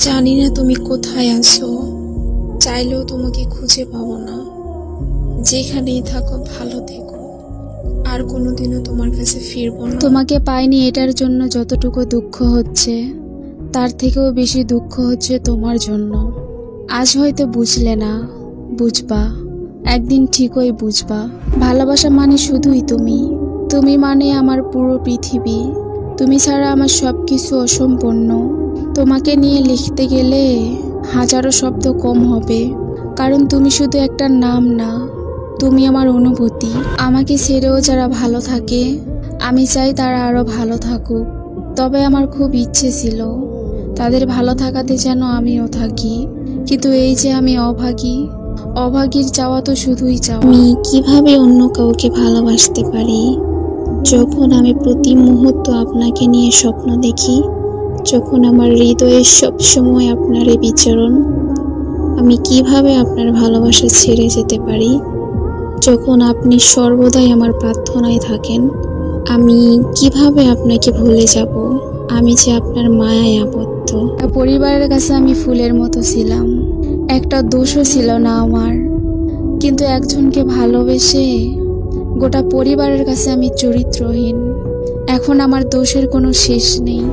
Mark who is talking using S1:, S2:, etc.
S1: জানি না তুমি কোথায় আছো, চাইলেও তোমাকে খুঁজে পাবো না। যেখানেই থাকো ভালো থেকো, আর কোনোদিনও তোমার কাছে ফিরবো না।
S2: তোমাকে পাইনি এটার জন্য যতটুকু দুঃখ হচ্ছে, তার থেকেও বেশি দুঃখ হচ্ছে তোমার জন্য। আজ হয়তো বুঝলে না, বুঝবা, একদিন ঠিকই বুঝবা। ভালোবাসা মানে শুধুই তুমি, তুমি মানে আমার পুরো পৃথিবী। তুমি ছাড়া আমার সবকিছু অসম্পূর্ণ। তোমাকে নিয়ে লিখতে গেলে হাজারো শব্দ কম হবে, কারণ তুমি শুধু একটা নাম না, তুমি আমার অনুভূতি। আমাকে ছেড়েও যারা ভালো থাকে, আমি চাই তারা আরো ভালো থাকুক। তবে আমার খুব ইচ্ছে ছিল তাদের ভালো থাকাতে যেন আমিও থাকি, কিন্তু এই যে আমি অভাগী, অভাগীর চাওয়া তো শুধুই চাওয়া।
S1: আমি কিভাবে অন্য কাউকে ভালোবাসতে পারি যখন আমি প্রতি মুহূর্ত আপনাকে নিয়ে স্বপ্ন দেখি, যখন আমার হৃদয়ে সবসময় আপনার এই বিচরণ। আমি কিভাবে আপনার ভালোবাসা ছেড়ে যেতে পারি যখন আপনি সর্বদাই আমার প্রার্থনায় থাকেন। আমি কিভাবে আপনাকে ভুলে যাব, আমি যে আপনার মায়ায় আবদ্ধ।
S2: পরিবারের কাছে আমি ফুলের মতো ছিলাম, একটা দোষও ছিল না আমার, কিন্তু একজনকে ভালোবেসে গোটা পরিবারের কাছে আমি চরিত্রহীন। এখন আমার দোষের কোনো শেষ নেই।